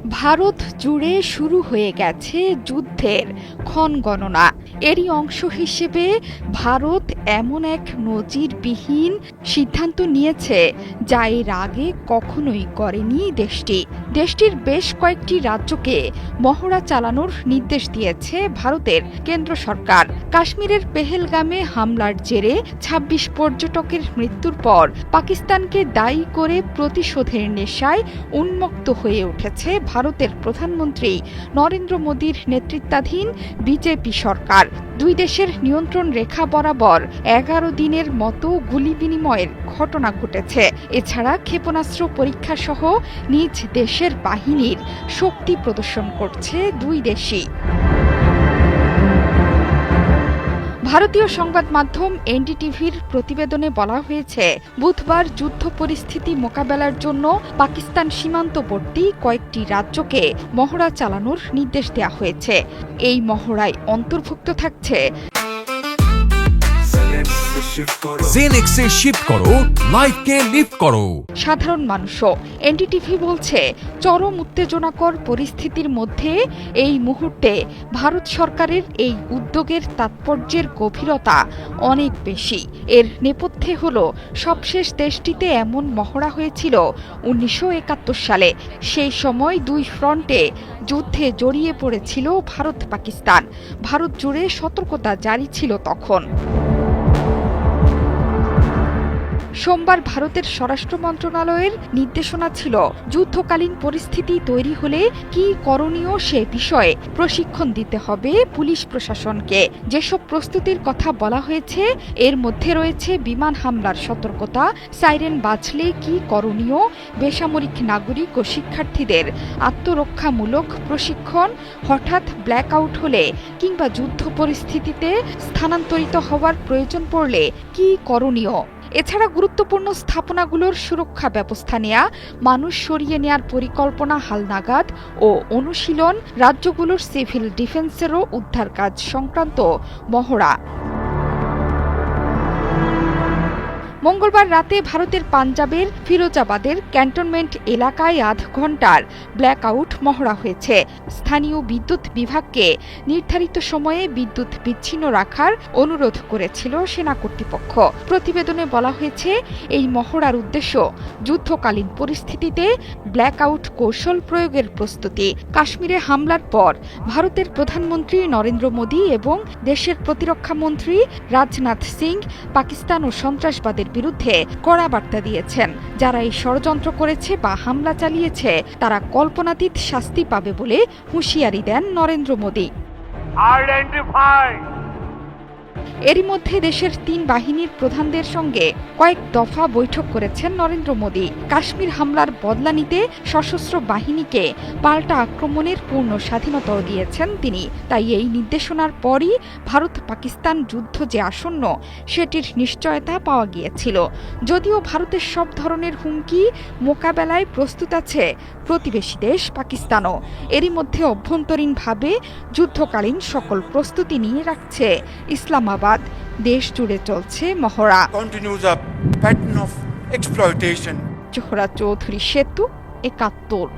ভারত জুড়ে শুরু হয়ে গেছে যুদ্ধের ক্ষণগণনা। এরই অংশ হিসেবে ভারত এমন এক নজিরবিহীন সিদ্ধান্ত নিয়েছে যা এর আগে কখনোই করেনি দেশটির বেশ কয়েকটি রাজ্যকে মহড়া চালানোর নির্দেশ দিয়েছে ভারতের কেন্দ্র সরকার। কাশ্মীরের পেহেলগামে হামলার জেরে ২৬ পর্যটকের মৃত্যুর পর পাকিস্তানকে দায়ী করে প্রতিশোধের নেশায় উন্মত্ত হয়ে উঠেছে ভারতের প্রধানমন্ত্রী নরেন্দ্র মোদীর নেতৃত্বাধীন বিজেপি সরকার। দুই দেশের নিয়ন্ত্রণ রেখা বরাবর ১১ দিনের মতো গুলি বিনিময়ের ঘটনা ঘটেছে। এছাড়া ক্ষেপণাস্ত্র পরীক্ষা সহ নিজ দেশের বাহিনীর শক্তি প্রদর্শন করছে দুই দেশই। ভারতীয় সংবাদ মাধ্যম এনডিটিভির প্রতিবেদনে বলা হয়েছে, বুধবার যুদ্ধ পরিস্থিতি মোকাবেলার জন্য পাকিস্তান সীমান্তবর্তী কয়েকটি রাজ্যকে মহড়া চালানোর নির্দেশ দেওয়া হয়েছে। এই মহড়ায় অন্তর্ভুক্ত থাকছে জেনেক্সে শিফট করো, লাইফকে লিফট করো। সাধারণ মানুষও। এনডিটিভি বলছে, চরম উত্তেজনাকর পরিস্থিতির মধ্যে এই মুহূর্তে ভারত সরকারের এই উদ্যোগের তাৎপর্যের গভীরতা অনেক বেশি। এর নেপথ্যে হল সবশেষ দেশটিতে এমন মহড়া হয়েছিল ১৯৭১ সালে। সেই সময় দুই ফ্রন্টে যুদ্ধে জড়িয়ে পড়েছিল ভারত পাকিস্তান। ভারত জুড়ে সতর্কতা জারি ছিল তখন। সোমবার ভারতের স্বরাষ্ট্র মন্ত্রণালয়ের নির্দেশনা ছিল, যুদ্ধকালীন পরিস্থিতি তৈরি হলে কি করণীয় সে বিষয়ে প্রশিক্ষণ দিতে হবে পুলিশ প্রশাসনকে। যেসব প্রস্তুতির কথা বলা হয়েছে এর মধ্যে রয়েছে বিমান হামলার সতর্কতা, সাইরেন বাজলে কি করণীয়, বেসামরিক নাগরিক ও শিক্ষার্থীদের আত্মরক্ষামূলক প্রশিক্ষণ, হঠাৎ ব্ল্যাকআউট হলে কিংবা যুদ্ধ পরিস্থিতিতে স্থানান্তরিত হওয়ার প্রয়োজন পড়লে কি করণীয়। এছাড়া গুরুত্বপূর্ণ স্থাপনাগুলোর সুরক্ষা ব্যবস্থা নেয়া, মানুষ সরিয়ে নেয়ার পরিকল্পনা হালনাগাদ ও অনুশীলন, রাজ্যগুলোর সিভিল ডিফেন্সেরও উদ্ধার কাজ সংক্রান্ত মহড়া। মঙ্গলবার রাতে ভারতের পাঞ্জাবের ফিরোজাবাদের ক্যান্টনমেন্ট এলাকায় আধ ঘণ্টার ব্ল্যাকআউট মহড়া হয়েছে। স্থানীয় বিদ্যুৎ বিভাগকে নির্ধারিত সময়ে বিদ্যুৎ বিচ্ছিন্ন রাখার অনুরোধ করেছিল সেনা কর্তৃপক্ষ। প্রতিবেদনে বলা হয়েছে, এই মহড়ার উদ্দেশ্য যুদ্ধকালীন পরিস্থিতিতে ব্ল্যাকআউট কৌশল প্রয়োগের প্রস্তুতি। কাশ্মীরে হামলার পর ভারতের প্রধানমন্ত্রী নরেন্দ্র মোদী এবং দেশের প্রতিরক্ষা মন্ত্রী রাজনাথ সিং পাকিস্তান ও সন্ত্রাসবাদের বিরুদ্ধে কড়া বার্তা দিয়েছেন। যারা এই ষড়যন্ত্র করেছে বা হামলা চালিয়েছে তারা কল্পনাতীত শাস্তি পাবে বলে হুঁশিয়ারি দেন নরেন্দ্র মোদী। এরই মধ্যে দেশের ৩ বাহিনীর প্রধানদের সঙ্গে কয়েক দফা বৈঠক করেছেন নরেন্দ্র মোদী। কাশ্মীর হামলার বদলা নিতে সশস্ত্র বাহিনীকে পাল্টা আক্রমণের পূর্ণ স্বাধীনতাও দিয়েছেন তিনি। তাই এই নির্দেশনার পরই ভারত পাকিস্তান যুদ্ধ যে আসন্ন সেটির নিশ্চয়তা পাওয়া গিয়েছিল। যদিও ভারতের সব ধরনের হুমকি মোকাবেলায় প্রস্তুত আছে প্রতিবেশী দেশ পাকিস্তানও। এরই মধ্যে অভ্যন্তরীণভাবে যুদ্ধকালীন সকল প্রস্তুতি নিয়ে রাখছে ইসলামাবাদ। দেশ জুড়ে চলছে মহড়া। জোহরা চৌধুরী সেতু, ৭১।